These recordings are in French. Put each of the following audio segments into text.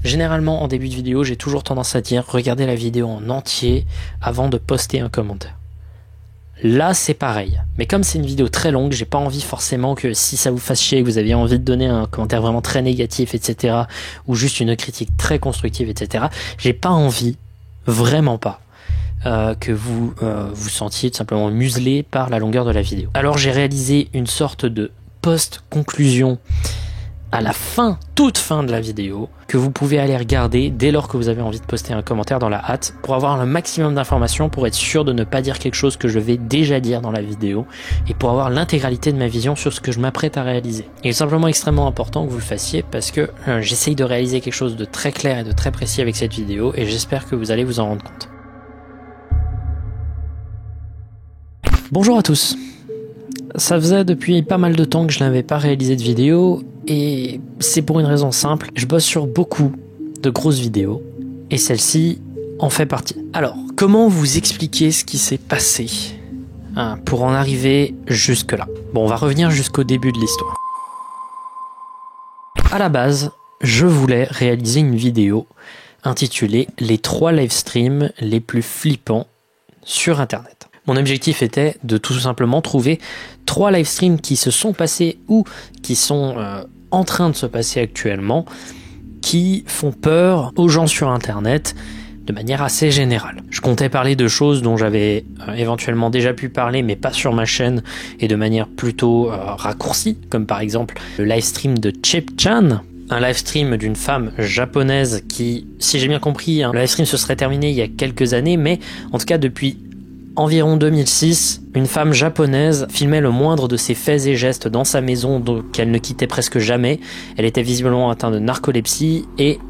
Généralement, en début de vidéo, j'ai toujours tendance à dire regardez la vidéo en entier avant de poster un commentaire. Là, c'est pareil. Mais comme c'est une vidéo très longue, j'ai pas envie forcément que si ça vous fasse chier, que vous avez envie de donner un commentaire vraiment très négatif, etc., ou juste une critique très constructive, etc., j'ai pas envie, vraiment pas, que vous vous sentiez tout simplement muselé par la longueur de la vidéo. Alors j'ai réalisé une sorte de post-conclusion à la fin, toute fin de la vidéo, que vous pouvez aller regarder dès lors que vous avez envie de poster un commentaire dans la hâte, pour avoir le maximum d'informations, pour être sûr de ne pas dire quelque chose que je vais déjà dire dans la vidéo, et pour avoir l'intégralité de ma vision sur ce que je m'apprête à réaliser. Il est simplement extrêmement important que vous le fassiez, parce que j'essaye de réaliser quelque chose de très clair et de très précis avec cette vidéo, et j'espère que vous allez vous en rendre compte. Bonjour à tous. Ça faisait depuis pas mal de temps que je n'avais pas réalisé de vidéo, et c'est pour une raison simple, je bosse sur beaucoup de grosses vidéos, et celle-ci en fait partie. Alors, comment vous expliquer ce qui s'est passé pour en arriver jusque-là? Bon, on va revenir jusqu'au début de l'histoire. À la base, je voulais réaliser une vidéo intitulée « Les 3 livestreams les plus flippants sur Internet ». Mon objectif était de tout simplement trouver 3 livestreams qui se sont passés ou qui sont en train de se passer actuellement, qui font peur aux gens sur Internet de manière assez générale. Je comptais parler de choses dont j'avais éventuellement déjà pu parler, mais pas sur ma chaîne et de manière plutôt raccourcie, comme par exemple le livestream de Chip-chan, un livestream d'une femme japonaise qui, si j'ai bien compris, le livestream se serait terminé il y a quelques années, mais en tout cas depuis environ 2006, une femme japonaise filmait le moindre de ses faits et gestes dans sa maison qu'elle ne quittait presque jamais. Elle était visiblement atteinte de narcolepsie et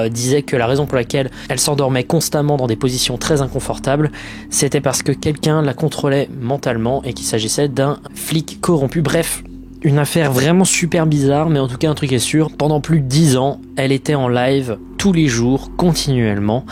disait que la raison pour laquelle elle s'endormait constamment dans des positions très inconfortables, c'était parce que quelqu'un la contrôlait mentalement et qu'il s'agissait d'un flic corrompu. Bref, une affaire vraiment super bizarre, mais en tout cas un truc est sûr, pendant plus de 10 ans, elle était en live tous les jours, continuellement,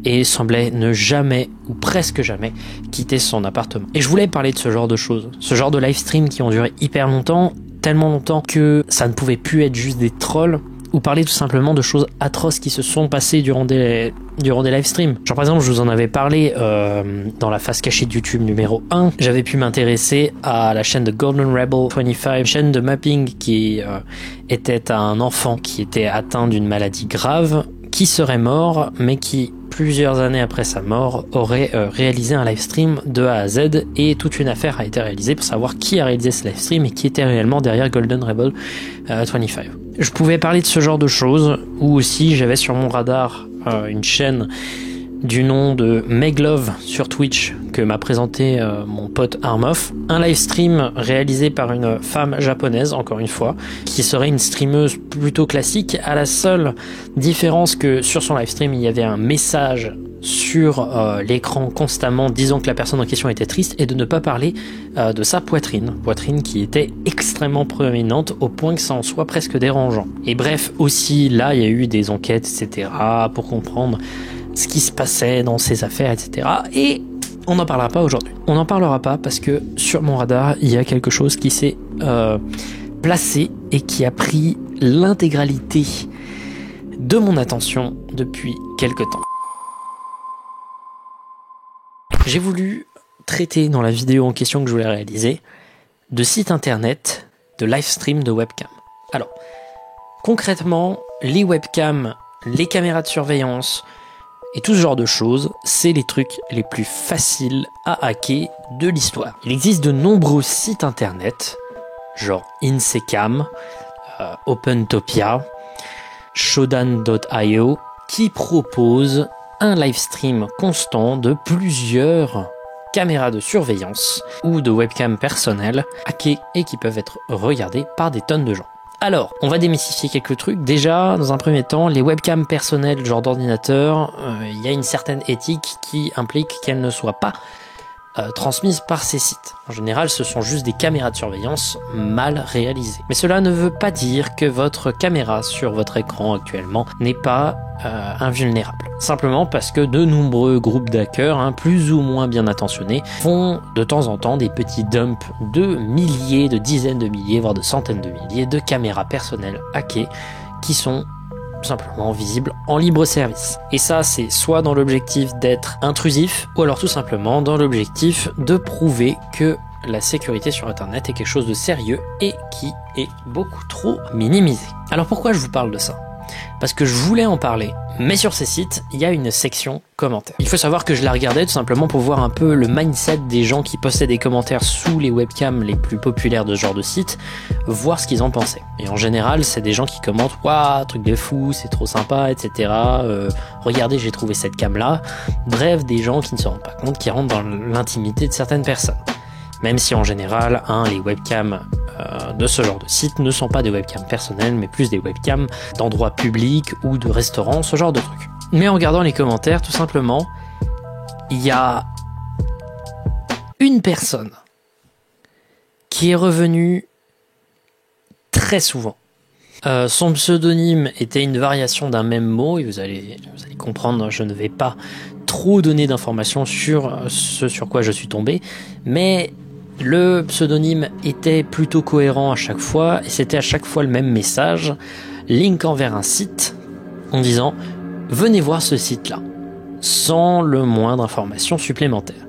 et semblait ne jamais, ou presque jamais, quitter son appartement. Et je voulais parler de ce genre de choses, ce genre de live stream qui ont duré hyper longtemps, tellement longtemps que ça ne pouvait plus être juste des trolls, ou parler tout simplement de choses atroces qui se sont passées durant des live streams. Genre par exemple, je vous en avais parlé dans la face cachée de YouTube numéro 1, j'avais pu m'intéresser à la chaîne de Golden Rebel 25, chaîne de mapping qui était un enfant qui était atteint d'une maladie grave, qui serait mort, mais qui, plusieurs années après sa mort, aurait réalisé un livestream de A à Z, et toute une affaire a été réalisée pour savoir qui a réalisé ce livestream et qui était réellement derrière Golden Rebel 25. Je pouvais parler de ce genre de choses, ou aussi j'avais sur mon radar une chaîne du nom de Meglove sur Twitch que m'a présenté mon pote Armoff, un live stream réalisé par une femme japonaise, encore une fois, qui serait une streameuse plutôt classique, à la seule différence que sur son live stream il y avait un message sur l'écran constamment disant que la personne en question était triste et de ne pas parler de sa poitrine qui était extrêmement proéminente au point que ça en soit presque dérangeant. Et bref, aussi là il y a eu des enquêtes, etc., pour comprendre ce qui se passait dans ces affaires, etc. Et on n'en parlera pas aujourd'hui. On n'en parlera pas parce que sur mon radar, il y a quelque chose qui s'est placé et qui a pris l'intégralité de mon attention depuis quelque temps. J'ai voulu traiter dans la vidéo en question que je voulais réaliser de sites internet, de live stream de webcam. Alors, concrètement, les webcams, les caméras de surveillance, et tout ce genre de choses, c'est les trucs les plus faciles à hacker de l'histoire. Il existe de nombreux sites internet, genre Insecam, OpenTopia, Shodan.io, qui proposent un live stream constant de plusieurs caméras de surveillance ou de webcams personnelles hackées et qui peuvent être regardées par des tonnes de gens. Alors, on va démystifier quelques trucs. Déjà, dans un premier temps, les webcams personnelles, genre d'ordinateur, il y a une certaine éthique qui implique qu'elles ne soient pas transmises par ces sites. En général, ce sont juste des caméras de surveillance mal réalisées. Mais cela ne veut pas dire que votre caméra sur votre écran actuellement n'est pas invulnérable. Simplement parce que de nombreux groupes d'hackers, plus ou moins bien intentionnés, font de temps en temps des petits dumps de milliers, de dizaines de milliers, voire de centaines de milliers de caméras personnelles hackées qui sont tout simplement visible en libre service. Et ça, c'est soit dans l'objectif d'être intrusif, ou alors tout simplement dans l'objectif de prouver que la sécurité sur Internet est quelque chose de sérieux et qui est beaucoup trop minimisé. Alors pourquoi je vous parle de ça ? Parce que je voulais en parler, mais sur ces sites, il y a une section commentaires. Il faut savoir que je la regardais tout simplement pour voir un peu le mindset des gens qui postaient des commentaires sous les webcams les plus populaires de ce genre de site, voir ce qu'ils en pensaient. Et en général, c'est des gens qui commentent « Waouh, truc de fou, c'est trop sympa, etc. Regardez, j'ai trouvé cette cam-là ». Bref, des gens qui ne se rendent pas compte, qui rentrent dans l'intimité de certaines personnes. Même si en général, les webcams de ce genre de site ne sont pas des webcams personnels, mais plus des webcams d'endroits publics ou de restaurants, ce genre de trucs. Mais en regardant les commentaires, tout simplement, il y a une personne qui est revenue très souvent. Son pseudonyme était une variation d'un même mot, et vous allez comprendre, je ne vais pas trop donner d'informations sur ce sur quoi je suis tombé, mais le pseudonyme était plutôt cohérent à chaque fois, et c'était à chaque fois le même message, linkant vers un site, en disant « Venez voir ce site-là », sans le moindre information supplémentaire.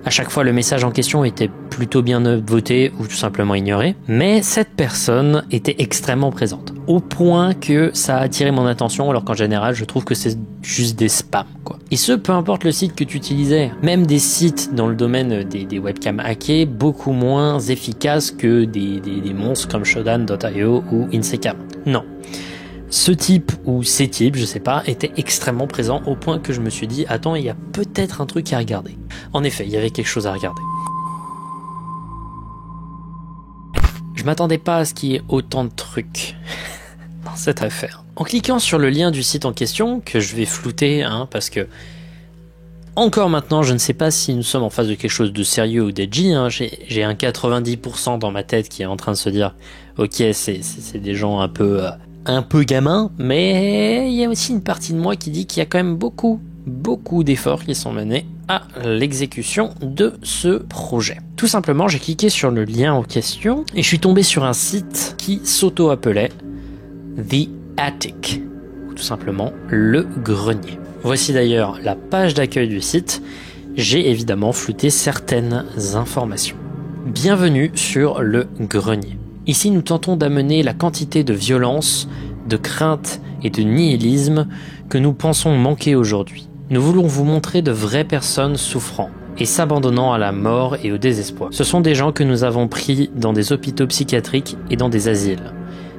À chaque fois, le message en question était plutôt bien voté ou tout simplement ignoré, mais cette personne était extrêmement présente, au point que ça a attiré mon attention, alors qu'en général, je trouve que c'est juste des spams, quoi. Et ce, peu importe le site que tu utilisais, même des sites dans le domaine des webcams hackés, beaucoup moins efficaces que des monstres comme Shodan.io ou Insecam. Non. Ce type, ou ces types, je sais pas, étaient extrêmement présents au point que je me suis dit « Attends, il y a peut-être un truc à regarder ». En effet, il y avait quelque chose à regarder. Je m'attendais pas à ce qu'il y ait autant de trucs dans cette affaire. En cliquant sur le lien du site en question, que je vais flouter, parce que encore maintenant, je ne sais pas si nous sommes en face de quelque chose de sérieux ou d'edgy. J'ai un 90% dans ma tête qui est en train de se dire « Ok, c'est des gens un peu gamin, mais il y a aussi une partie de moi qui dit qu'il y a quand même beaucoup d'efforts qui sont menés à l'exécution de ce projet. Tout simplement, j'ai cliqué sur le lien en question et je suis tombé sur un site qui s'auto-appelait The Attic, ou tout simplement le grenier. Voici d'ailleurs la page d'accueil du site. J'ai évidemment flouté certaines informations. Bienvenue sur le grenier. Ici, nous tentons d'amener la quantité de violence, de crainte et de nihilisme que nous pensons manquer aujourd'hui. Nous voulons vous montrer de vraies personnes souffrant et s'abandonnant à la mort et au désespoir. Ce sont des gens que nous avons pris dans des hôpitaux psychiatriques et dans des asiles.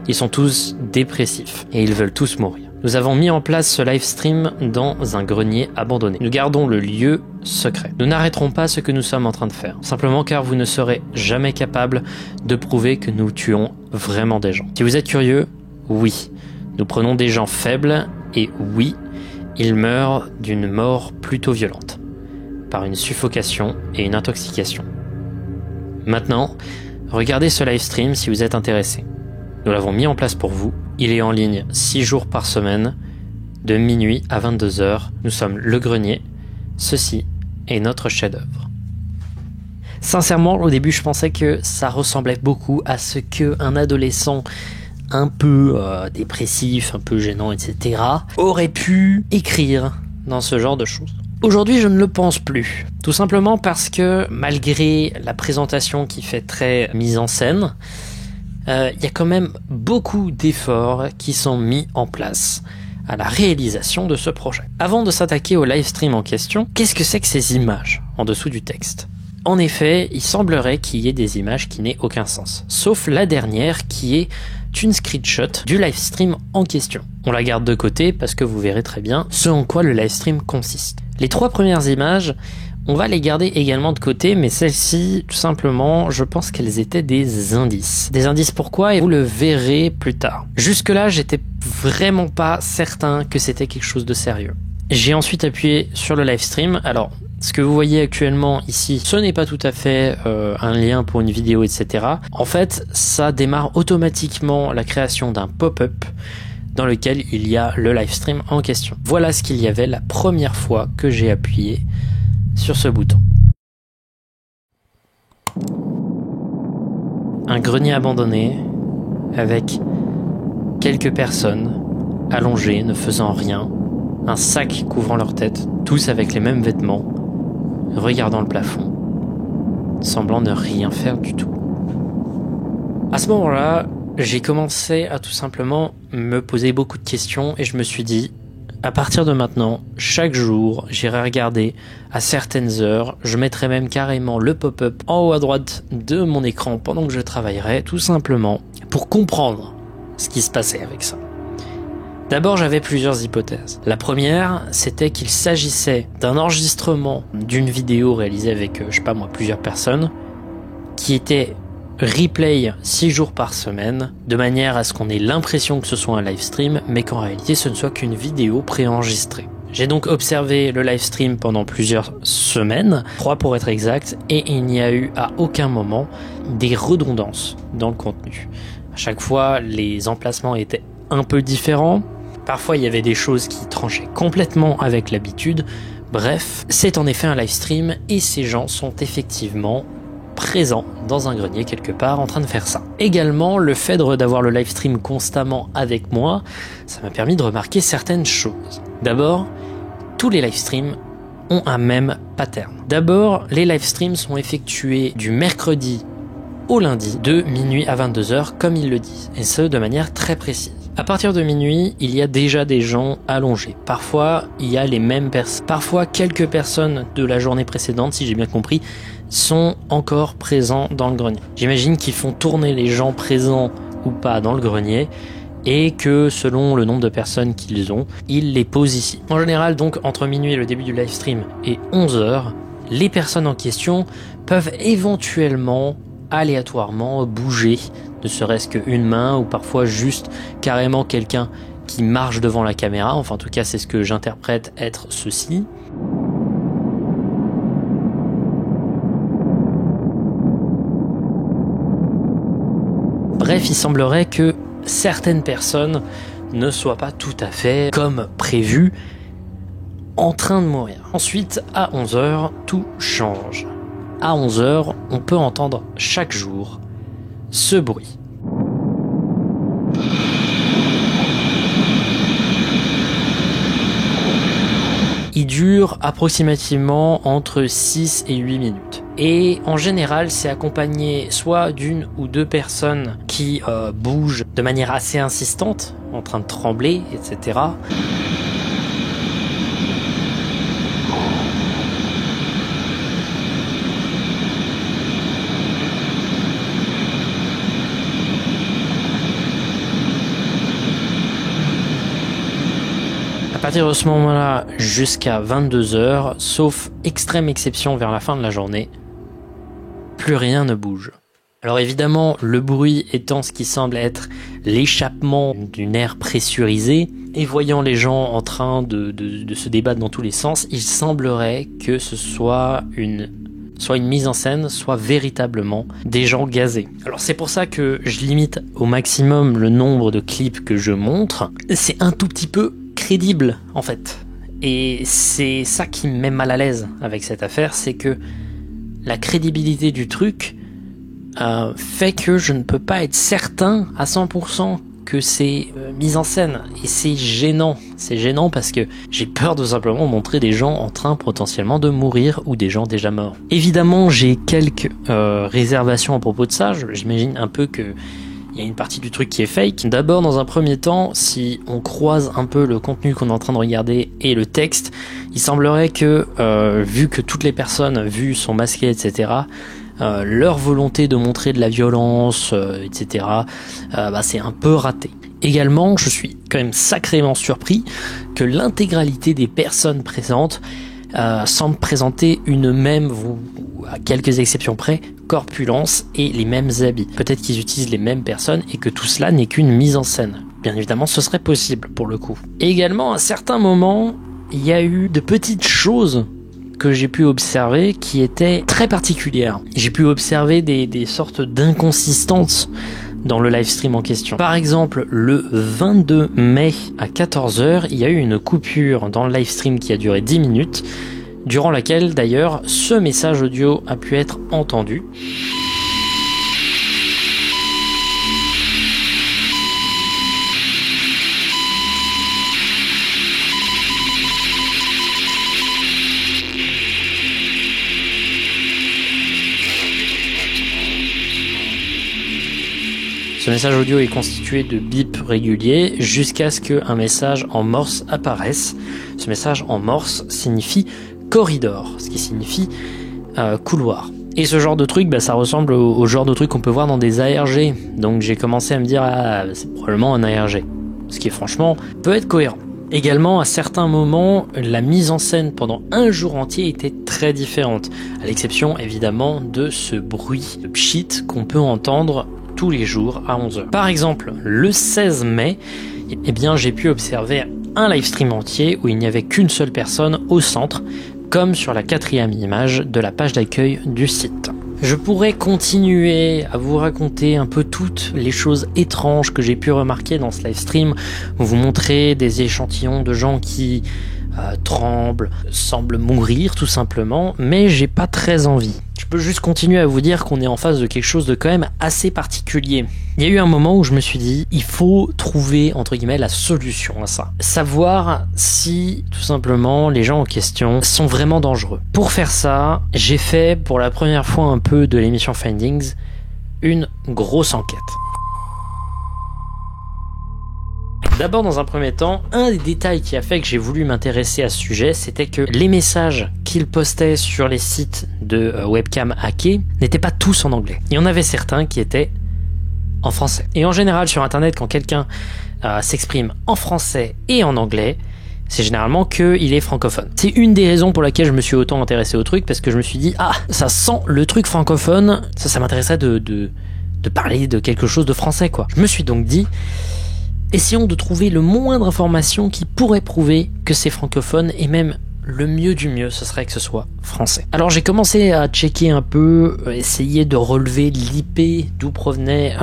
Ils sont tous dépressifs et ils veulent tous mourir. Nous avons mis en place ce live stream dans un grenier abandonné. Nous gardons le lieu secret. Nous n'arrêterons pas ce que nous sommes en train de faire, simplement car vous ne serez jamais capable de prouver que nous tuons vraiment des gens. Si vous êtes curieux, oui, nous prenons des gens faibles et oui, ils meurent d'une mort plutôt violente, par une suffocation et une intoxication. Maintenant, regardez ce live stream si vous êtes intéressé. Nous l'avons mis en place pour vous. Il est en ligne 6 jours par semaine, de minuit à 22h. Nous sommes le grenier. Ceci est notre chef-d'œuvre. Sincèrement, au début, je pensais que ça ressemblait beaucoup à ce qu'un adolescent un peu dépressif, un peu gênant, etc. aurait pu écrire dans ce genre de choses. Aujourd'hui, je ne le pense plus. Tout simplement parce que, malgré la présentation qui fait très mise en scène, il y a quand même beaucoup d'efforts qui sont mis en place à la réalisation de ce projet. Avant de s'attaquer au live stream en question, qu'est-ce que c'est que ces images en dessous du texte ? En effet, il semblerait qu'il y ait des images qui n'aient aucun sens, sauf la dernière qui est une screenshot du live stream en question. On la garde de côté parce que vous verrez très bien ce en quoi le live stream consiste. Les 3 premières images, on va les garder également de côté, mais celles-ci, tout simplement, je pense qu'elles étaient des indices. Des indices pourquoi, et vous le verrez plus tard. Jusque-là, j'étais vraiment pas certain que c'était quelque chose de sérieux. J'ai ensuite appuyé sur le live stream. Alors, ce que vous voyez actuellement ici, ce n'est pas tout à fait un lien pour une vidéo, etc. En fait, ça démarre automatiquement la création d'un pop-up dans lequel il y a le live stream en question. Voilà ce qu'il y avait la première fois que j'ai appuyé sur ce bouton. Un grenier abandonné avec quelques personnes allongés, ne faisant rien, un sac couvrant leur tête, tous avec les mêmes vêtements, regardant le plafond, semblant ne rien faire du tout. À ce moment-là, j'ai commencé à tout simplement me poser beaucoup de questions et je me suis dit, à partir de maintenant, chaque jour, j'irai regarder à certaines heures, je mettrai même carrément le pop-up en haut à droite de mon écran pendant que je travaillerai, tout simplement pour comprendre ce qui se passait avec ça. D'abord, j'avais plusieurs hypothèses. La première, c'était qu'il s'agissait d'un enregistrement d'une vidéo réalisée avec, plusieurs personnes, qui était replay 6 jours par semaine, de manière à ce qu'on ait l'impression que ce soit un live stream, mais qu'en réalité ce ne soit qu'une vidéo préenregistrée. J'ai donc observé le live stream pendant plusieurs semaines, 3 pour être exact, et il n'y a eu à aucun moment des redondances dans le contenu. À chaque fois, les emplacements étaient un peu différents. Parfois, il y avait des choses qui tranchaient complètement avec l'habitude. Bref, c'est en effet un live stream et ces gens sont effectivement présents dans un grenier quelque part en train de faire ça. Également, le fait d'avoir le live stream constamment avec moi, ça m'a permis de remarquer certaines choses. D'abord, tous les live streams ont un même pattern. D'abord, les live streams sont effectués du mercredi au lundi de minuit à 22h comme ils le disent, et ce de manière très précise. À partir de minuit, il y a déjà des gens allongés. Parfois, il y a les mêmes personnes. Parfois, quelques personnes de la journée précédente, si j'ai bien compris, sont encore présents dans le grenier. J'imagine qu'ils font tourner les gens présents ou pas dans le grenier et que selon le nombre de personnes qu'ils ont, ils les posent ici. En général, donc, entre minuit et le début du live stream et 11h, les personnes en question peuvent éventuellement, aléatoirement, bouger, ne serait-ce qu'une main ou parfois juste carrément quelqu'un qui marche devant la caméra. Enfin, en tout cas, c'est ce que j'interprète être ceci. Bref, il semblerait que certaines personnes ne soient pas tout à fait comme prévu en train de mourir. Ensuite, à 11h, tout change. À 11h, on peut entendre chaque jour ce bruit. Il dure approximativement entre 6 et 8 minutes. Et en général, c'est accompagné soit d'une ou deux personnes qui bougent de manière assez insistante, en train de trembler, etc. À partir de ce moment-là, jusqu'à 22h, sauf extrême exception vers la fin de la journée, plus rien ne bouge. Alors évidemment, le bruit étant ce qui semble être l'échappement d'une aire pressurisée, et voyant les gens en train de se débattre dans tous les sens, il semblerait que ce soit une mise en scène, soit véritablement des gens gazés. Alors c'est pour ça que je limite au maximum le nombre de clips que je montre. C'est un tout petit peu crédible en fait. Et c'est ça qui me met mal à l'aise avec cette affaire, c'est que la crédibilité du truc fait que je ne peux pas être certain à 100% que c'est mis en scène. Et c'est gênant. C'est gênant parce que j'ai peur de simplement montrer des gens en train potentiellement de mourir ou des gens déjà morts. Évidemment, j'ai quelques réservations à propos de ça. J'imagine un peu que il y a une partie du truc qui est fake. D'abord, dans un premier temps, si on croise un peu le contenu qu'on est en train de regarder et le texte, il semblerait que, vu que toutes les personnes vues sont masquées, etc., leur volonté de montrer de la violence, etc., c'est un peu raté. Également, je suis quand même sacrément surpris que l'intégralité des personnes présentes semble présenter une même, à quelques exceptions près, corpulence et les mêmes habits. Peut-être qu'ils utilisent les mêmes personnes et que tout cela n'est qu'une mise en scène. Bien évidemment, ce serait possible pour le coup. Et également, à certains moments, il y a eu de petites choses que j'ai pu observer qui étaient très particulières. J'ai pu observer des sortes d'inconsistances dans le live stream en question. Par exemple, le 22 mai à 14h, il y a eu une coupure dans le live stream qui a duré 10 minutes, durant laquelle d'ailleurs ce message audio a pu être entendu. Ce message audio est constitué de bips réguliers jusqu'à ce qu'un message en morse apparaisse. Ce message en morse signifie corridor, ce qui signifie couloir. Et ce genre de truc, ça ressemble au genre de truc qu'on peut voir dans des ARG. Donc j'ai commencé à me dire, c'est probablement un ARG. Ce qui franchement peut être cohérent. Également, à certains moments, la mise en scène pendant un jour entier était très différente. À l'exception évidemment de ce bruit de pchit qu'on peut entendre tous les jours à 11h. Par exemple, le 16 mai, j'ai pu observer un live stream entier où il n'y avait qu'une seule personne au centre, comme sur la 4e image de la page d'accueil du site. Je pourrais continuer à vous raconter un peu toutes les choses étranges que j'ai pu remarquer dans ce live stream, vous montrer des échantillons de gens qui tremblent, semblent mourir tout simplement, mais j'ai pas très envie. Je peux juste continuer à vous dire qu'on est en face de quelque chose de quand même assez particulier. Il y a eu un moment où je me suis dit, il faut trouver, entre guillemets, la solution à ça. Savoir si, tout simplement, les gens en question sont vraiment dangereux. Pour faire ça, j'ai fait, pour la première fois un peu de l'émission Findings, une grosse enquête. D'abord, dans un premier temps, un des détails qui a fait que j'ai voulu m'intéresser à ce sujet, c'était que les messages qu'ils postaient sur les sites de webcam hackés n'étaient pas tous en anglais. Il y en avait certains qui étaient en français. Et en général, sur Internet, quand quelqu'un s'exprime en français et en anglais, c'est généralement qu'il est francophone. C'est une des raisons pour laquelle je me suis autant intéressé au truc, parce que je me suis dit, ça sent le truc francophone, ça m'intéresserait de parler de quelque chose de français, quoi. Je me suis donc dit, essayons de trouver le moindre information qui pourrait prouver que c'est francophone, et même le mieux du mieux, ce serait que ce soit français. Alors j'ai commencé à checker un peu, essayer de relever l'IP d'où provenait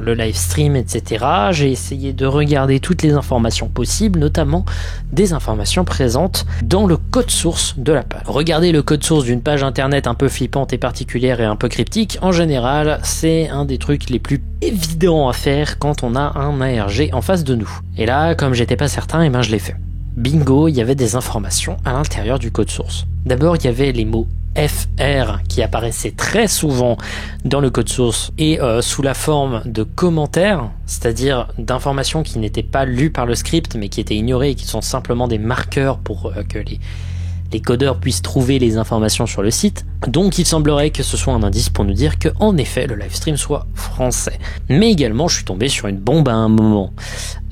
le live stream, etc. J'ai essayé de regarder toutes les informations possibles, notamment des informations présentes dans le code source de la page. Regarder le code source d'une page internet un peu flippante et particulière et un peu cryptique, en général, c'est un des trucs les plus évidents à faire quand on a un ARG en face de nous. Et là, comme j'étais pas certain, je l'ai fait. Bingo, il y avait des informations à l'intérieur du code source. D'abord, il y avait les mots FR qui apparaissaient très souvent dans le code source et sous la forme de commentaires, c'est-à-dire d'informations qui n'étaient pas lues par le script mais qui étaient ignorées et qui sont simplement des marqueurs pour que les codeurs puissent trouver les informations sur le site. Donc il semblerait que ce soit un indice pour nous dire que en effet le livestream soit français. Mais également je suis tombé sur une bombe à un moment.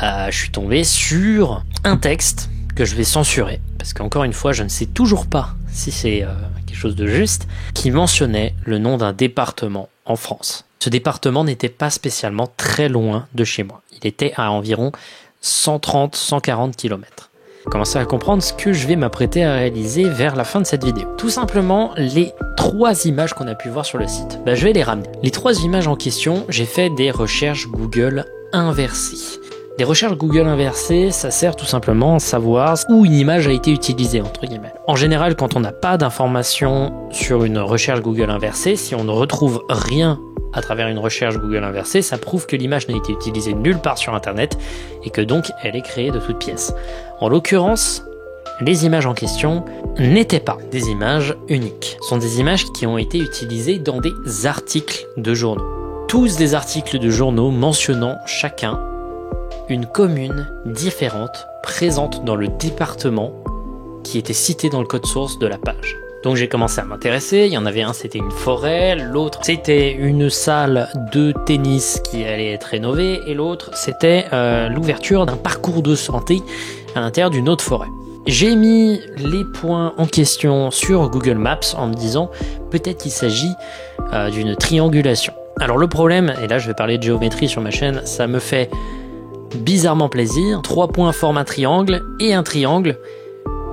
Je suis tombé sur un texte que je vais censurer, parce qu'encore une fois je ne sais toujours pas si c'est quelque chose de juste, qui mentionnait le nom d'un département en France. Ce département n'était pas spécialement très loin de chez moi. Il était à environ 130-140 km. Commencez à comprendre ce que je vais m'apprêter à réaliser vers la fin de cette vidéo. Tout simplement, les 3 images qu'on a pu voir sur le site, je vais les ramener. Les 3 images en question, j'ai fait des recherches Google inversées. Les recherches Google inversées, ça sert tout simplement à savoir où une image a été utilisée, entre guillemets. En général, quand on n'a pas d'informations sur une recherche Google inversée, si on ne retrouve rien à travers une recherche Google inversée, ça prouve que l'image n'a été utilisée nulle part sur Internet et que donc elle est créée de toutes pièces. En l'occurrence, les images en question n'étaient pas des images uniques. Ce sont des images qui ont été utilisées dans des articles de journaux. Tous des articles de journaux mentionnant chacun une commune différente présente dans le département qui était cité dans le code source de la page. Donc j'ai commencé à m'intéresser, il y en avait un c'était une forêt, l'autre c'était une salle de tennis qui allait être rénovée et l'autre c'était l'ouverture d'un parcours de santé à l'intérieur d'une autre forêt. J'ai mis les points en question sur Google Maps en me disant peut-être qu'il s'agit d'une triangulation. Alors le problème, et là je vais parler de géométrie sur ma chaîne, ça me fait bizarrement plaisir, 3 points forment un triangle et un triangle,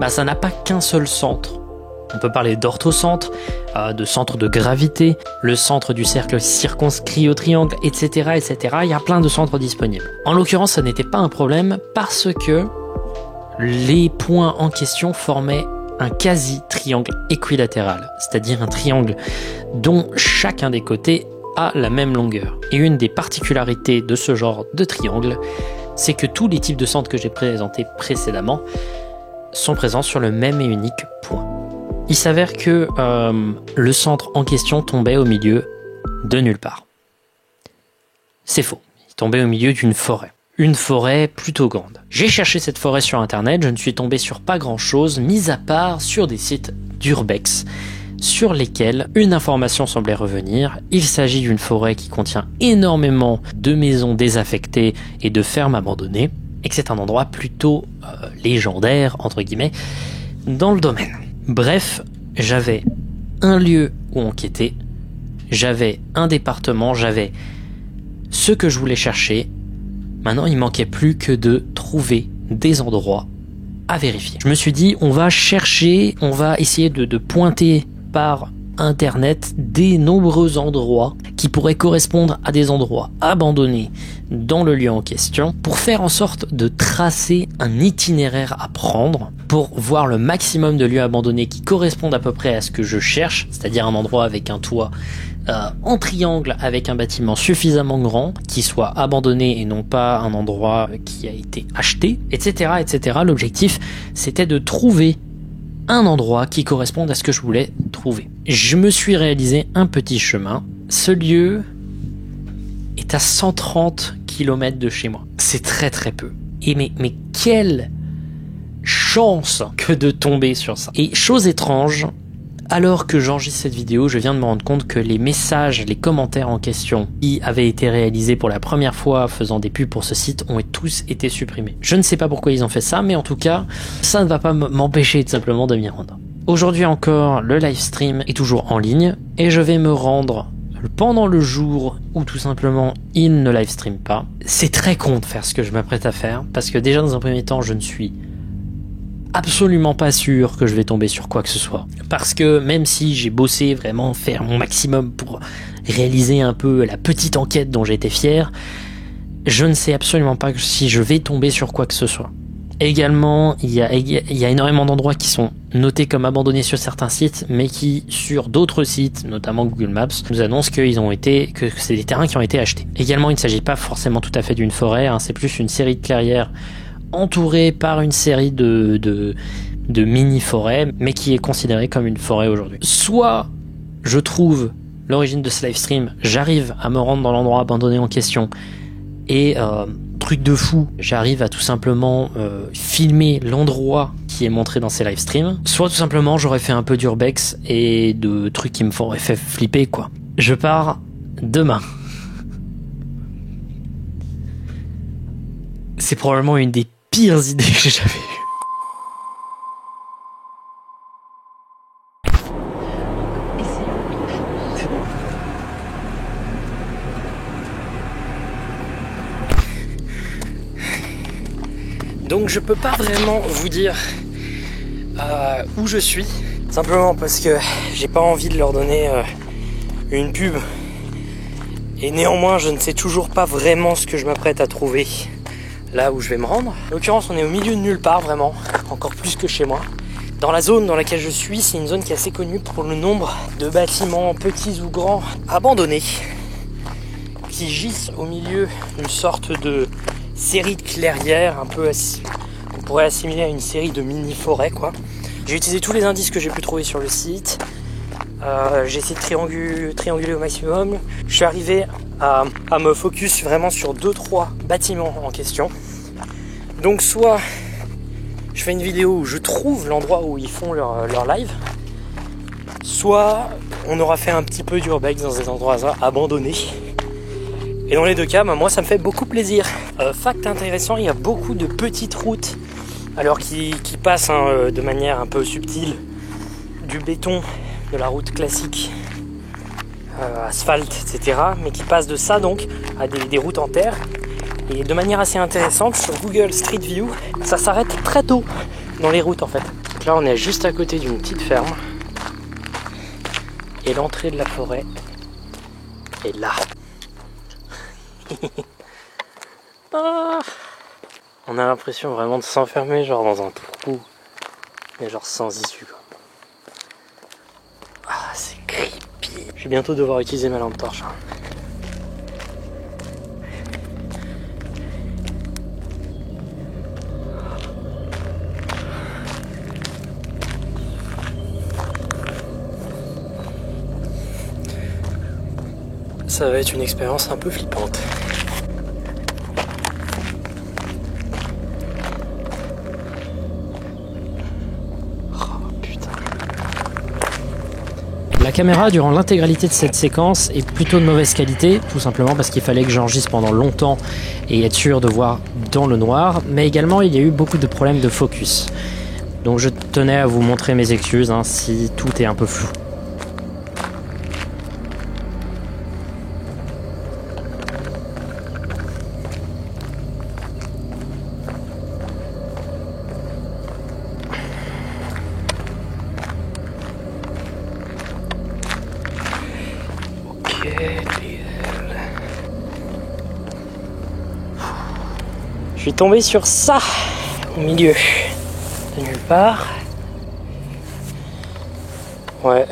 ça n'a pas qu'un seul centre. On peut parler d'orthocentre, de centre de gravité, le centre du cercle circonscrit au triangle, etc., etc. Il y a plein de centres disponibles. En l'occurrence, ça n'était pas un problème parce que les points en question formaient un quasi-triangle équilatéral, c'est-à-dire un triangle dont chacun des côtés a la même longueur. Et une des particularités de ce genre de triangle, c'est que tous les types de centres que j'ai présentés précédemment sont présents sur le même et unique point. Il s'avère que le centre en question tombait au milieu de nulle part. C'est faux. tombé au milieu d'une forêt. Une forêt plutôt grande. J'ai cherché cette forêt sur internet, je ne suis tombé sur pas grand chose, mis à part sur des sites d'urbex, sur lesquels une information semblait revenir. Il s'agit d'une forêt qui contient énormément de maisons désaffectées et de fermes abandonnées, et que c'est un endroit plutôt légendaire, entre guillemets, dans le domaine. Bref, j'avais un lieu où enquêter, j'avais un département, j'avais ce que je voulais chercher. Maintenant, il manquait plus que de trouver des endroits à vérifier. Je me suis dit, on va chercher, on va essayer de pointer par internet des nombreux endroits qui pourraient correspondre à des endroits abandonnés dans le lieu en question pour faire en sorte de tracer un itinéraire à prendre pour voir le maximum de lieux abandonnés qui correspondent à peu près à ce que je cherche, c'est-à-dire un endroit avec un toit en triangle avec un bâtiment suffisamment grand qui soit abandonné et non pas un endroit qui a été acheté, etc., etc. L'objectif, c'était de trouver un endroit qui corresponde à ce que je voulais trouver. Je me suis réalisé un petit chemin. Ce lieu est à 130 km de chez moi. C'est très très peu. Et mais quelle chance que de tomber sur ça. Et chose étrange, alors que j'enregistre cette vidéo, je viens de me rendre compte que les messages, les commentaires en question qui avaient été réalisés pour la première fois faisant des pubs pour ce site ont tous été supprimés. Je ne sais pas pourquoi ils ont fait ça, mais en tout cas, ça ne va pas m'empêcher tout simplement de m'y rendre. Aujourd'hui encore, le live stream est toujours en ligne et je vais me rendre pendant le jour où tout simplement il ne live stream pas. C'est très con de faire ce que je m'apprête à faire parce que déjà dans un premier temps, je ne suis absolument pas sûr que je vais tomber sur quoi que ce soit. Parce que même si j'ai bossé vraiment faire mon maximum pour réaliser un peu la petite enquête dont j'étais fier, je ne sais absolument pas si je vais tomber sur quoi que ce soit. Également, il y a énormément d'endroits qui sont notés comme abandonnés sur certains sites, mais qui, sur d'autres sites, notamment Google Maps, nous annoncent que c'est des terrains qui ont été achetés. Également, il ne s'agit pas forcément tout à fait d'une forêt, c'est plus une série de clairières entourée par une série de mini-forêts, mais qui est considérée comme une forêt aujourd'hui. Soit je trouve l'origine de ce live stream, j'arrive à me rendre dans l'endroit abandonné en question, et truc de fou, j'arrive à tout simplement filmer l'endroit qui est montré dans ces live streams, soit tout simplement j'aurais fait un peu d'urbex et de trucs qui me feraient fait flipper quoi. Je pars demain. C'est probablement une des pires idées que j'ai jamais eues. Donc je peux pas vraiment vous dire où je suis, simplement parce que j'ai pas envie de leur donner une pub. Et néanmoins je ne sais toujours pas vraiment ce que je m'apprête à trouver là où je vais me rendre. En l'occurrence on est au milieu de nulle part vraiment, encore plus que chez moi. Dans la zone dans laquelle je suis, c'est une zone qui est assez connue pour le nombre de bâtiments, petits ou grands, abandonnés, qui gisent au milieu d'une sorte de série de clairières, un peu qu'on pourrait assimiler à une série de mini-forêts quoi. J'ai utilisé tous les indices que j'ai pu trouver sur le site. J'ai essayé de trianguler au maximum. Je suis arrivé à me focus vraiment sur 2-3 bâtiments en question. Donc soit je fais une vidéo où je trouve l'endroit où ils font leur live, soit on aura fait un petit peu d'urbex dans des endroits abandonnés. Et dans les deux cas, moi ça me fait beaucoup plaisir. Fact intéressant, il y a beaucoup de petites routes, alors qui passent de manière un peu subtile du béton, de la route classique, asphalte, etc. Mais qui passent de ça donc à des routes en terre. Et de manière assez intéressante, sur Google Street View, ça s'arrête très tôt dans les routes en fait. Donc là on est juste à côté d'une petite ferme. Et l'entrée de la forêt est là. Ah, on a l'impression vraiment de s'enfermer genre dans un trou, mais genre sans issue quoi. Ah c'est creepy. Je vais bientôt devoir utiliser ma lampe torche. Ça va être une expérience un peu flippante. La caméra, durant l'intégralité de cette séquence, est plutôt de mauvaise qualité, tout simplement parce qu'il fallait que j'enregistre pendant longtemps et être sûr de voir dans le noir, mais également il y a eu beaucoup de problèmes de focus. Donc je tenais à vous montrer mes excuses si tout est un peu flou. Je suis tombé sur ça au milieu de nulle part. Ouais.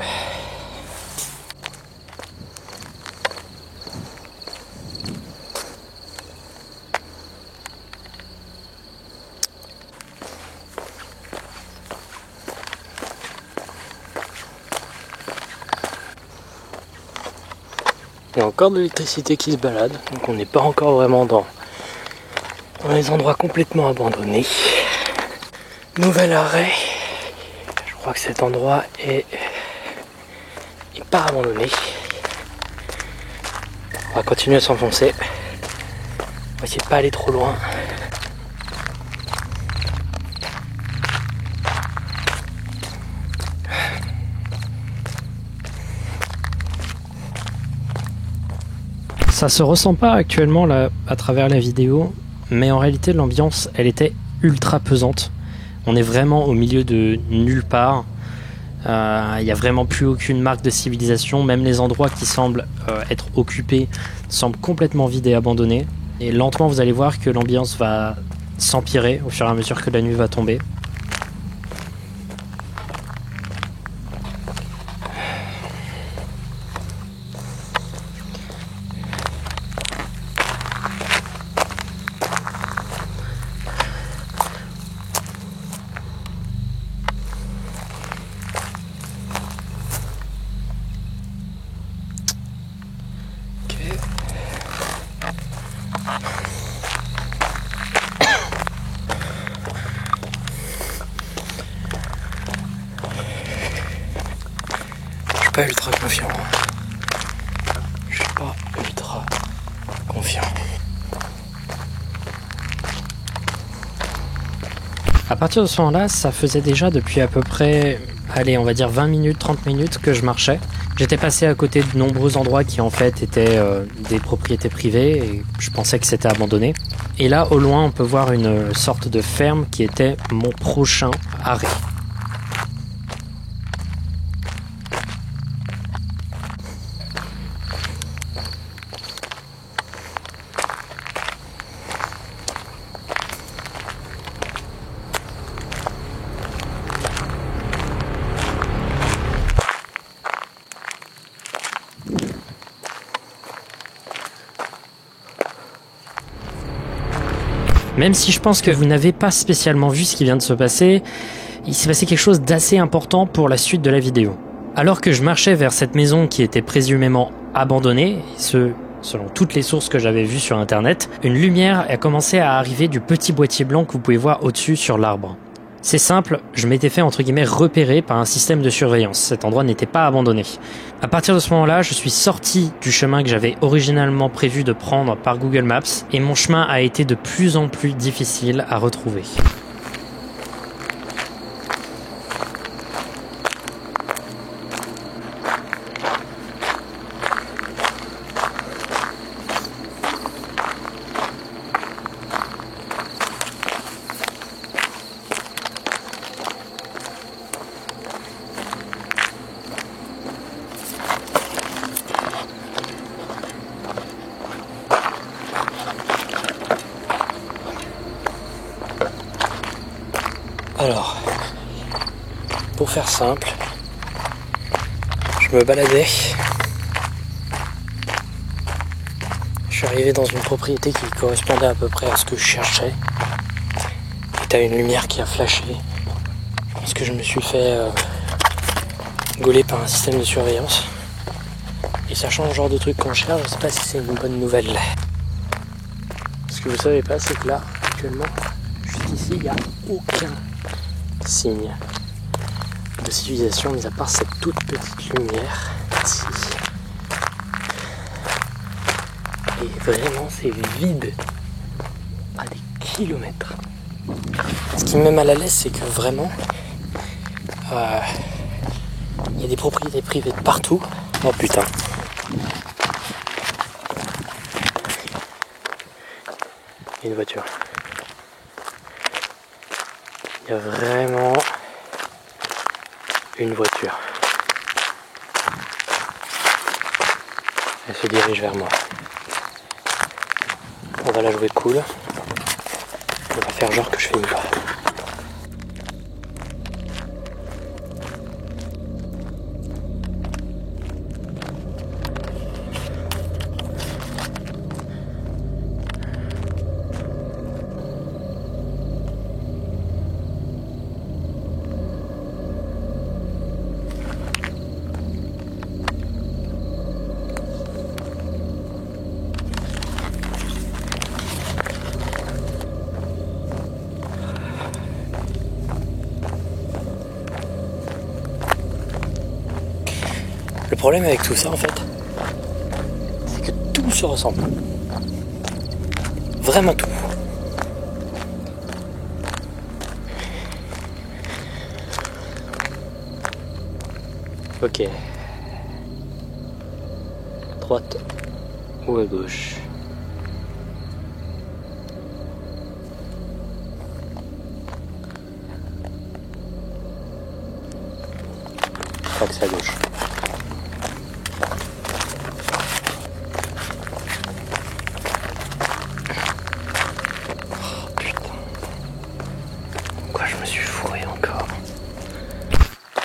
Il y a encore de l'électricité qui se balade, donc on n'est pas encore vraiment dans les endroits complètement abandonnés. Nouvel arrêt. Je crois que cet endroit est pas abandonné. On va continuer à s'enfoncer. On va essayer de pas aller trop loin. Ça se ressent pas actuellement là à travers la vidéo, mais en réalité l'ambiance elle était ultra pesante. On est vraiment au milieu de nulle part. Il n'y a vraiment plus aucune marque de civilisation. Même les endroits qui semblent être occupés semblent complètement vides et abandonnés. Et lentement vous allez voir que l'ambiance va s'empirer au fur et à mesure que la nuit va tomber. Pas ultra confiant. Je suis pas ultra confiant. À partir de ce moment-là, ça faisait déjà depuis à peu près, allez, on va dire 20 minutes, 30 minutes que je marchais. J'étais passé à côté de nombreux endroits qui en fait étaient des propriétés privées et je pensais que c'était abandonné. Et là, au loin, on peut voir une sorte de ferme qui était mon prochain arrêt. Même si je pense que vous n'avez pas spécialement vu ce qui vient de se passer, il s'est passé quelque chose d'assez important pour la suite de la vidéo. Alors que je marchais vers cette maison qui était présumément abandonnée, et ce, selon toutes les sources que j'avais vues sur internet, une lumière a commencé à arriver du petit boîtier blanc que vous pouvez voir au-dessus sur l'arbre. C'est simple, je m'étais fait entre guillemets repérer par un système de surveillance. Cet endroit n'était pas abandonné. À partir de ce moment-là, je suis sorti du chemin que j'avais originalement prévu de prendre par Google Maps et mon chemin a été de plus en plus difficile à retrouver. Alors, pour faire simple, je me baladais. Je suis arrivé dans une propriété qui correspondait à peu près à ce que je cherchais. Et t'as une lumière qui a flashé. Parce que je me suis fait gauler par un système de surveillance. Et sachant le genre de truc qu'on cherche, je sais pas si c'est une bonne nouvelle. Ce que vous savez pas, c'est que là, actuellement, juste ici, il n'y a aucun signe de civilisation, mis à part cette toute petite lumière ici. Et vraiment, c'est vide à des kilomètres. Ce qui me met mal à l'aise, c'est que vraiment, il y a des propriétés privées de partout. Oh putain. Une voiture. Il y a vraiment une voiture. Elle se dirige vers moi. On va la jouer cool. On va faire genre que je fais une voix. Le problème avec tout ça, en fait, c'est que tout se ressemble. Vraiment tout. Ok. À droite ou à gauche? Je crois que c'est à gauche.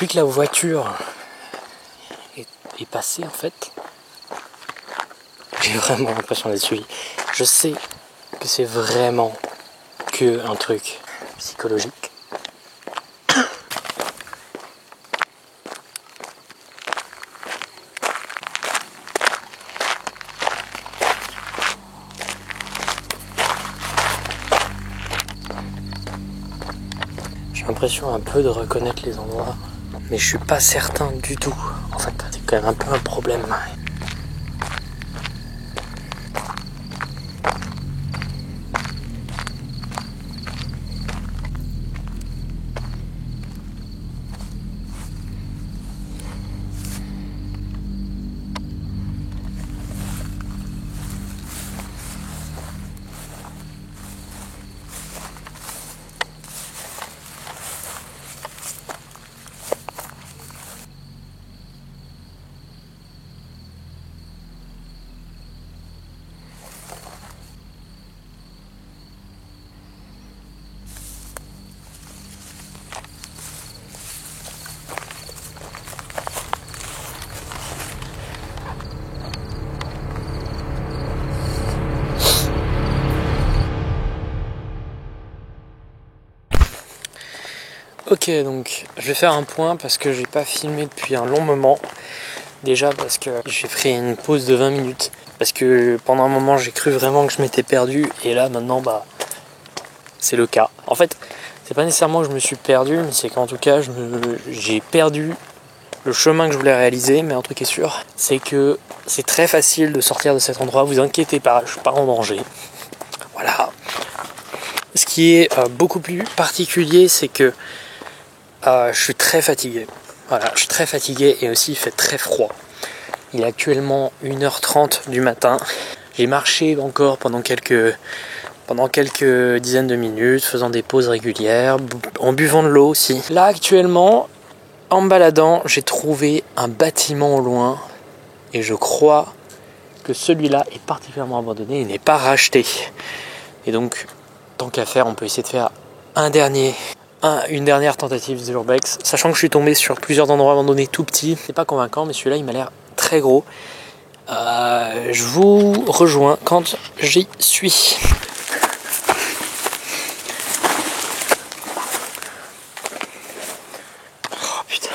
Depuis que la voiture est passée, en fait, j'ai vraiment l'impression d'être suivi. Je sais que c'est vraiment que un truc psychologique. J'ai l'impression un peu de reconnaître les endroits. Mais je suis pas certain du tout. En fait, c'est quand même un peu un problème. Ok, donc je vais faire un point parce que j'ai pas filmé depuis un long moment. Déjà parce que j'ai pris une pause de 20 minutes. Parce que pendant un moment j'ai cru vraiment que je m'étais perdu. Et là maintenant c'est le cas. En fait, c'est pas nécessairement que je me suis perdu, mais c'est qu'en tout cas j'ai perdu le chemin que je voulais réaliser. Mais un truc est sûr, c'est que c'est très facile de sortir de cet endroit. Vous inquiétez pas, je suis pas en danger. Voilà. Ce qui est beaucoup plus particulier, c'est que je suis très fatigué. Voilà, je suis très fatigué et aussi il fait très froid. Il est actuellement 1h30 du matin. J'ai marché encore pendant quelques dizaines de minutes, faisant des pauses régulières, en buvant de l'eau aussi. Là actuellement, en me baladant, j'ai trouvé un bâtiment au loin et je crois que celui-là est particulièrement abandonné et n'est pas racheté. Et donc, tant qu'à faire, on peut essayer de faire une dernière tentative de l'urbex, sachant que je suis tombé sur plusieurs endroits abandonnés tout petits. C'est pas convaincant, mais celui-là il m'a l'air très gros. Je vous rejoins quand j'y suis. Oh putain.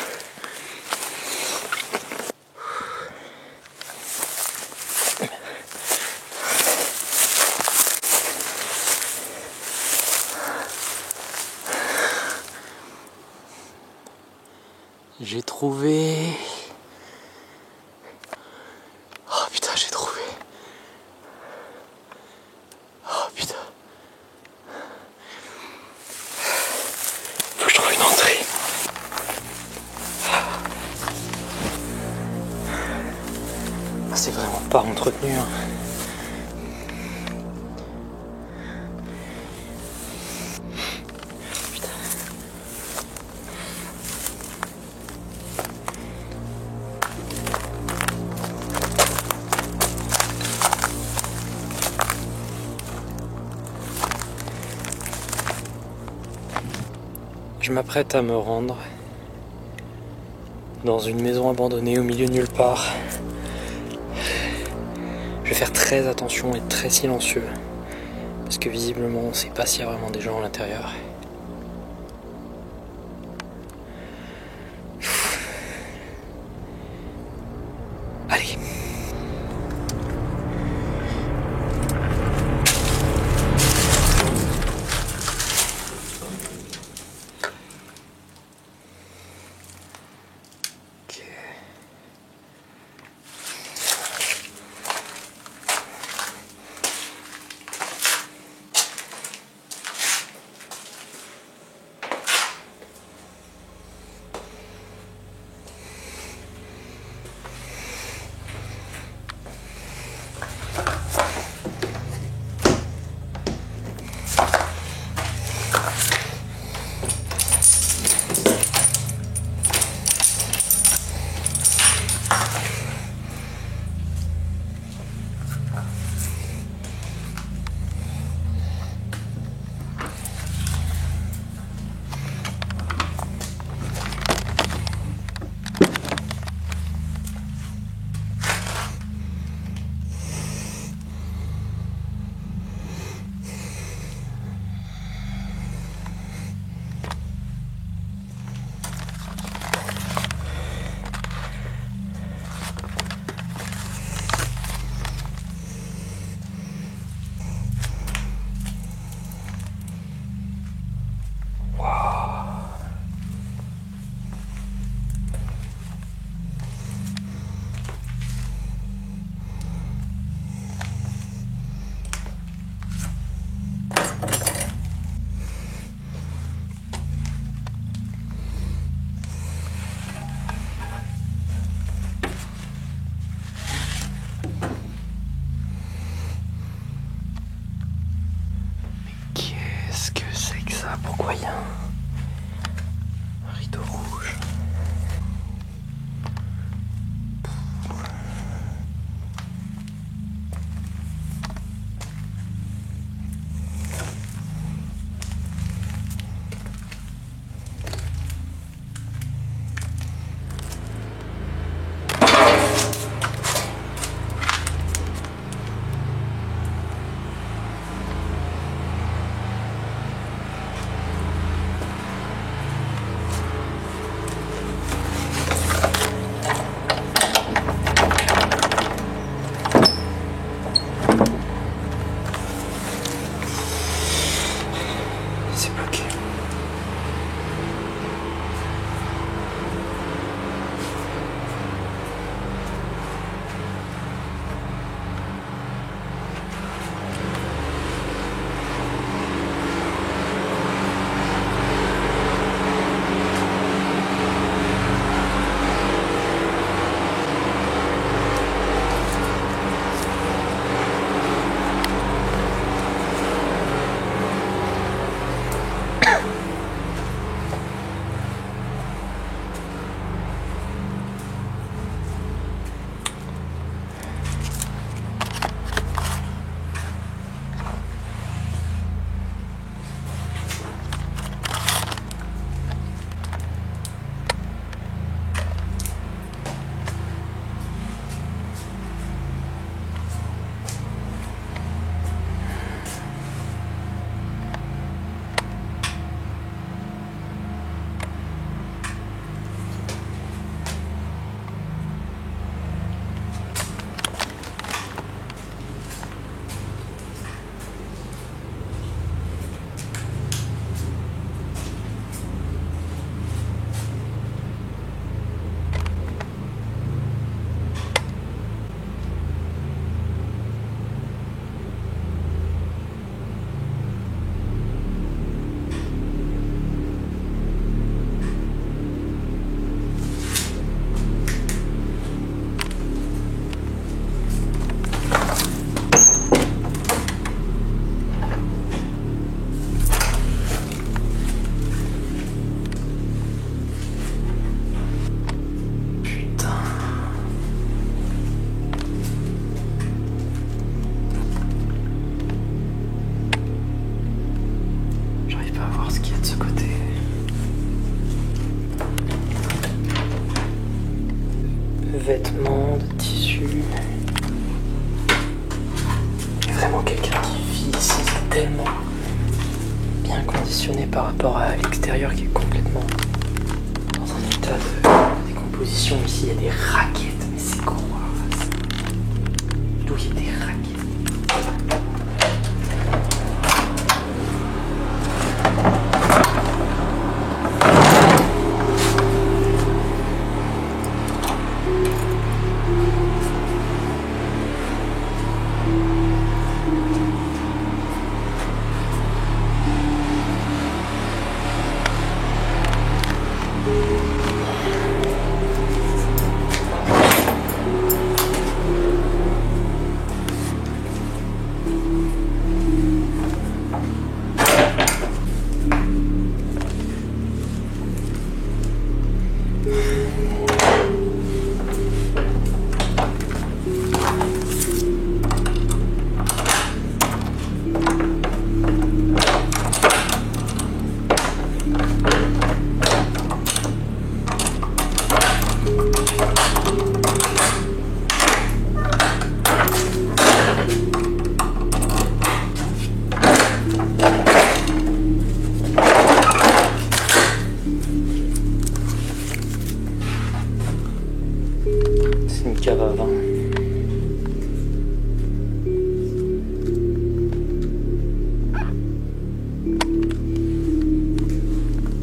trouvé. Oh putain, j'ai trouvé. Oh putain. Faut que je trouve une entrée. Ah, c'est vraiment pas entretenu. Hein. Je m'apprête à me rendre dans une maison abandonnée au milieu de nulle part. Je vais faire très attention et être très silencieux parce que visiblement on ne sait pas s'il y a vraiment des gens à l'intérieur. Allez. vêtements, de tissus. Il y a vraiment quelqu'un qui vit ici, c'est tellement bien conditionné par rapport à l'extérieur qui est complètement dans un état de décomposition. Ici, il y a des raquettes, mais c'est quoi ça? D'où il y a des raquettes? C'est une cave à vin.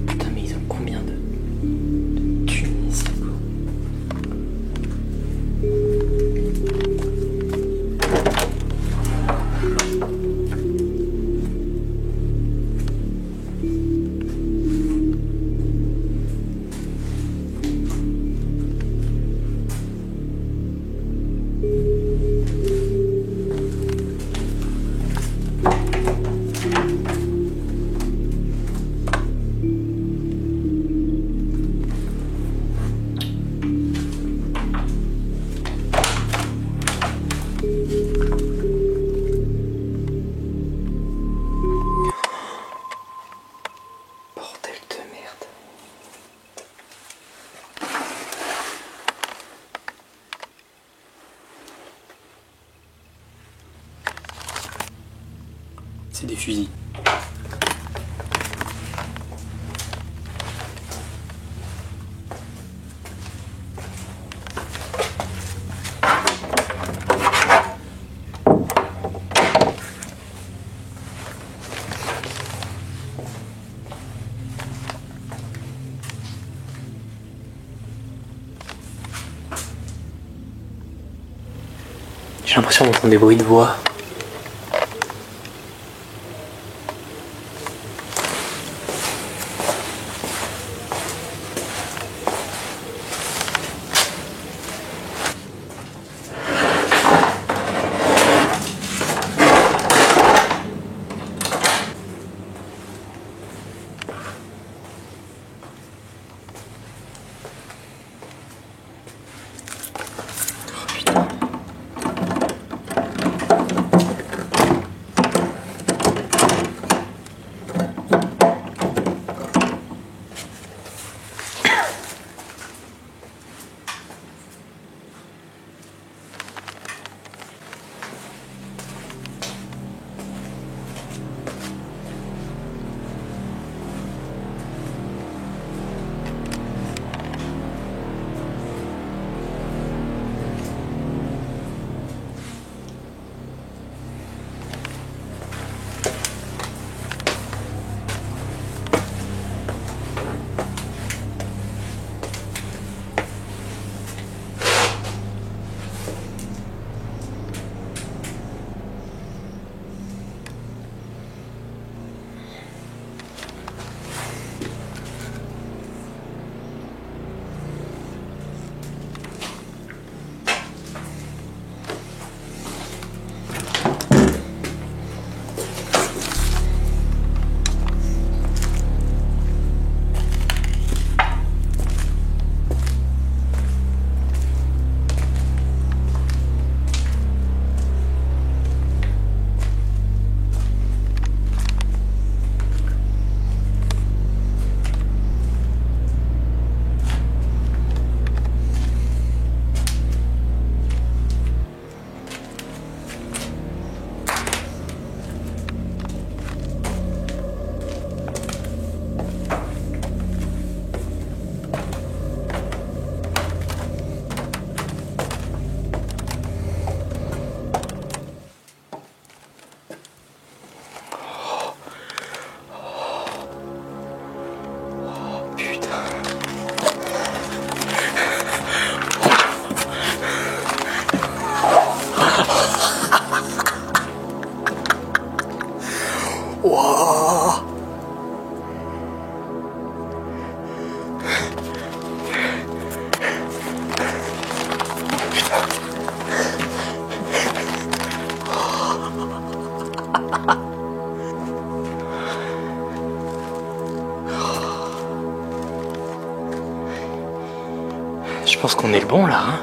Putain, mais ils ont combien de thunes ici, quoi. Bordel de merde. C'est des fusils. J'ai l'impression d'entendre des bruits de voix. Oh putain. pense qu'on est le bon là, hein.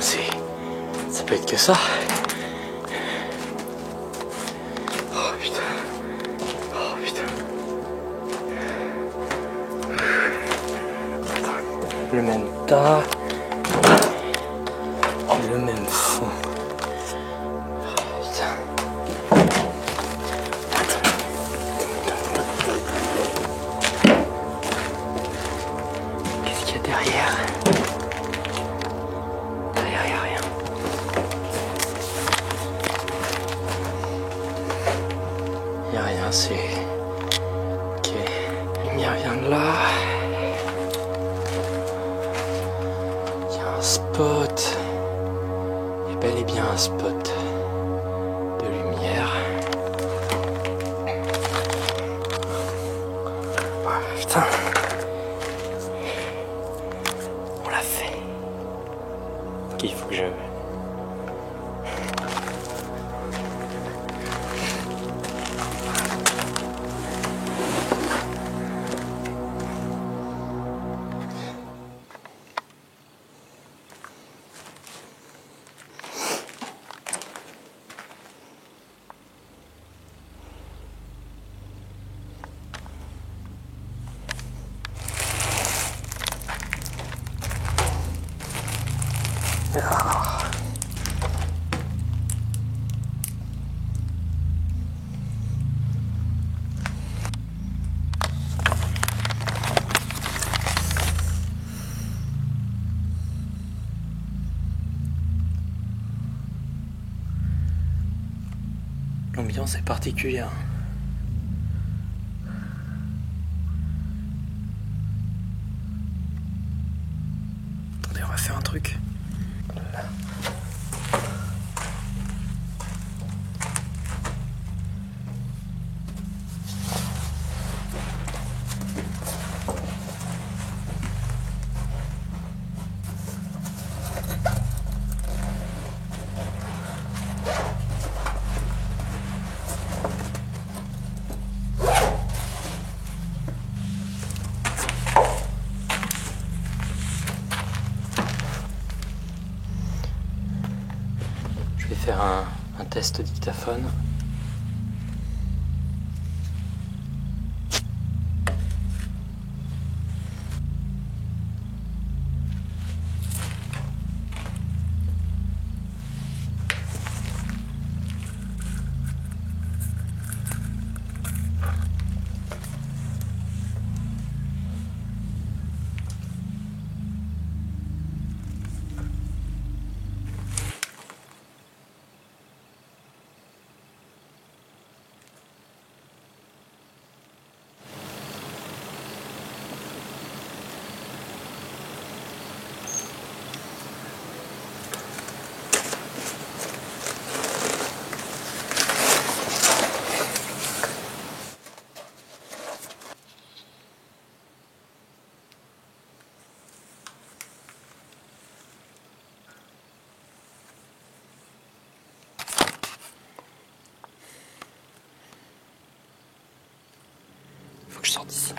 Ça peut être que ça. Oh putain. Oh putain. Le même tas. Le même fond. Oh putain. Qu'est-ce qu'il y a derrière? Derrière, il n'y a rien. Il n'y a rien, c'est... Ok. La lumière vient de là. Il y a un spot. Il y a bel et bien un spot de lumière. Oh, putain. On l'a fait. Ok, il faut que je... Ah. L'ambiance est particulière. Attendez, on va faire un truc. Je vais faire un test dictaphone. Faut que je sorte d'ici.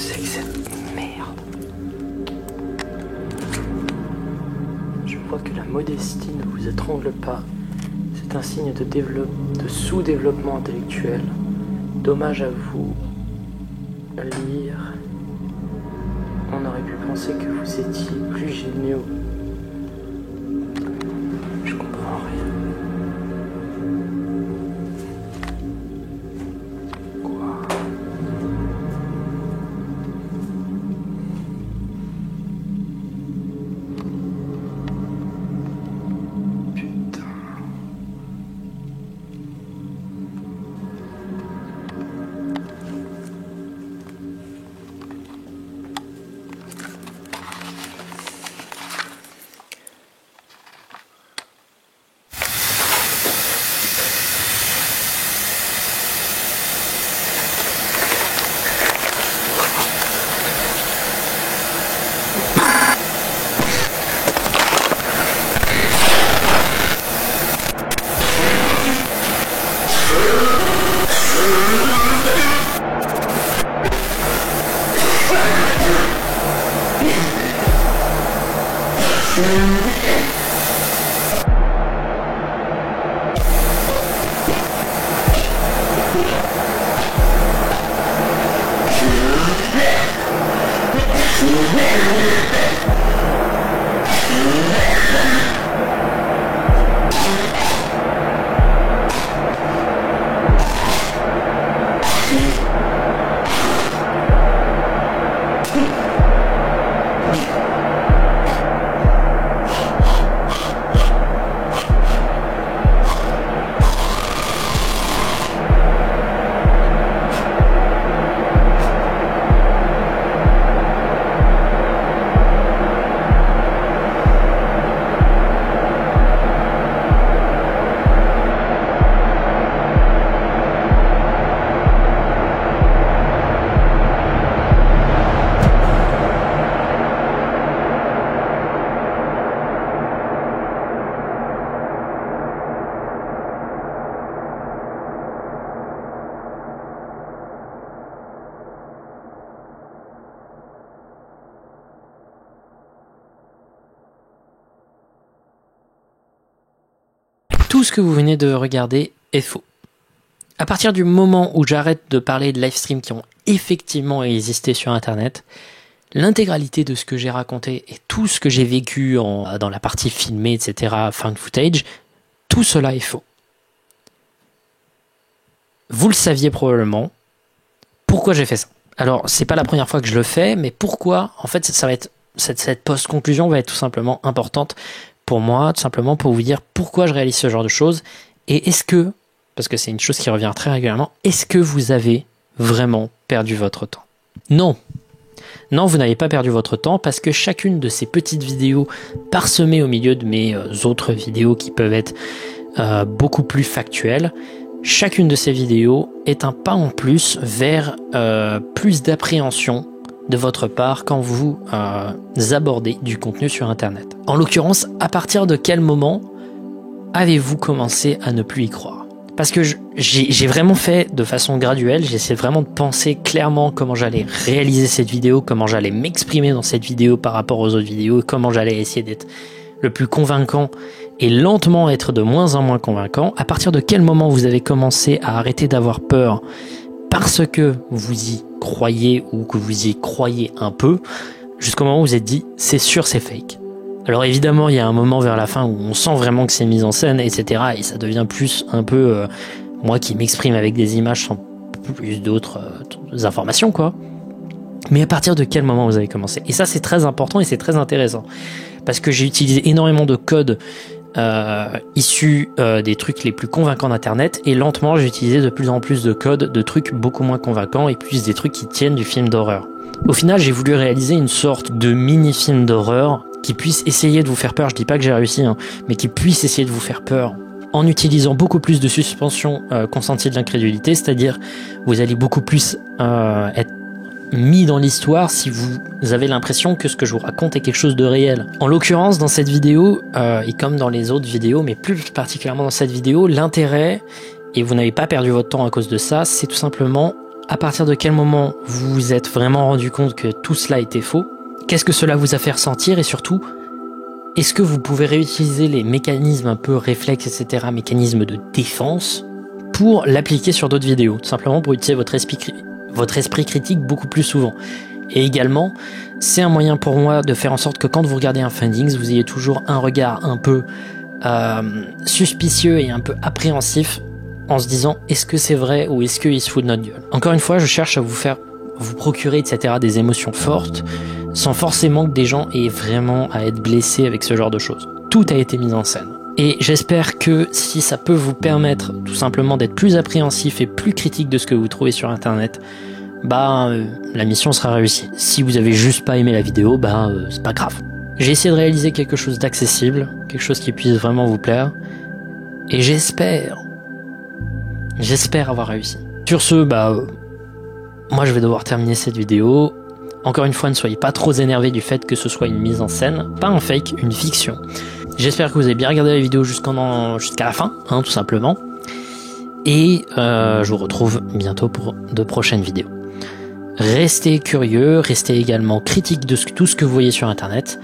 c'est que cette merde? Je vois que la modestie ne vous étrangle pas. C'est un signe de sous-développement intellectuel. Dommage à vous lire. On aurait pu penser que vous étiez plus géniaux. Je comprends rien. Quoi? Putain. Tout ce que vous venez de regarder est faux. À partir du moment où j'arrête de parler de live streams qui ont effectivement existé sur Internet, l'intégralité de ce que j'ai raconté et tout ce que j'ai vécu dans la partie filmée, etc., found footage, tout cela est faux. Vous le saviez probablement. Pourquoi j'ai fait ça? Alors, c'est pas la première fois que je le fais, mais pourquoi? En fait, ça va être cette post-conclusion va être tout simplement importante pour moi, tout simplement pour vous dire pourquoi je réalise ce genre de choses. Et est-ce que, parce que c'est une chose qui revient très régulièrement, est-ce que vous avez vraiment perdu votre temps? Non. Non, vous n'avez pas perdu votre temps parce que chacune de ces petites vidéos parsemées au milieu de mes autres vidéos qui peuvent être beaucoup plus factuelles, chacune de ces vidéos est un pas en plus vers plus d'appréhension de votre part quand vous abordez du contenu sur Internet. En l'occurrence, à partir de quel moment avez-vous commencé à ne plus y croire? Parce que j'ai vraiment fait de façon graduelle, j'essaie vraiment de penser clairement comment j'allais réaliser cette vidéo, comment j'allais m'exprimer dans cette vidéo par rapport aux autres vidéos, comment j'allais essayer d'être le plus convaincant et lentement être de moins en moins convaincant. À partir de quel moment vous avez commencé à arrêter d'avoir peur parce que vous y croyez ou que vous y croyez un peu, jusqu'au moment où vous vous êtes dit c'est sûr, c'est fake. Alors évidemment, il y a un moment vers la fin où on sent vraiment que c'est mis en scène, etc. Et ça devient plus un peu moi qui m'exprime avec des images sans plus d'autres informations, quoi. Mais à partir de quel moment vous avez commencé? Et ça, c'est très important et c'est très intéressant. Parce que j'ai utilisé énormément de codes issus des trucs les plus convaincants d'Internet. Et lentement, j'ai utilisé de plus en plus de codes de trucs beaucoup moins convaincants et plus des trucs qui tiennent du film d'horreur. Au final, j'ai voulu réaliser une sorte de mini-film d'horreur qui puisse essayer de vous faire peur. Je dis pas que j'ai réussi, hein, mais qui puisse essayer de vous faire peur en utilisant beaucoup plus de suspension consentie de l'incrédulité, c'est-à-dire vous allez beaucoup plus être mis dans l'histoire si vous avez l'impression que ce que je vous raconte est quelque chose de réel. En l'occurrence, dans cette vidéo, et comme dans les autres vidéos, mais plus particulièrement dans cette vidéo, l'intérêt, et vous n'avez pas perdu votre temps à cause de ça, c'est tout simplement À partir de quel moment vous vous êtes vraiment rendu compte que tout cela était faux? Qu'est-ce que cela vous a fait ressentir? Et surtout, est-ce que vous pouvez réutiliser les mécanismes un peu réflexes, etc., mécanismes de défense, pour l'appliquer sur d'autres vidéos? Tout simplement pour utiliser votre esprit critique beaucoup plus souvent. Et également, c'est un moyen pour moi de faire en sorte que quand vous regardez un Fundings, vous ayez toujours un regard un peu suspicieux et un peu appréhensif en se disant est-ce que c'est vrai ou est-ce qu'il se fout de notre gueule. Encore une fois, je cherche à vous procurer, etc., des émotions fortes sans forcément que des gens aient vraiment à être blessés avec ce genre de choses. Tout a été mis en scène. Et j'espère que si ça peut vous permettre tout simplement d'être plus appréhensif et plus critique de ce que vous trouvez sur internet, la mission sera réussie. Si vous avez juste pas aimé la vidéo, c'est pas grave. J'ai essayé de réaliser quelque chose d'accessible, quelque chose qui puisse vraiment vous plaire, et j'espère avoir réussi. Sur ce, moi je vais devoir terminer cette vidéo. Encore une fois, ne soyez pas trop énervés du fait que ce soit une mise en scène, pas un fake, une fiction. J'espère que vous avez bien regardé la vidéo jusqu'à la fin, tout simplement. Et je vous retrouve bientôt pour de prochaines vidéos. Restez curieux, restez également critique de tout ce que vous voyez sur internet,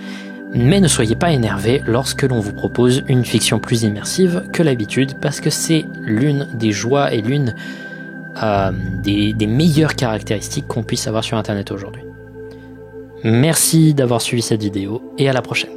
mais ne soyez pas énervés lorsque l'on vous propose une fiction plus immersive que l'habitude, parce que c'est l'une des joies et l'une des meilleures caractéristiques qu'on puisse avoir sur internet aujourd'hui. Merci d'avoir suivi cette vidéo et à la prochaine.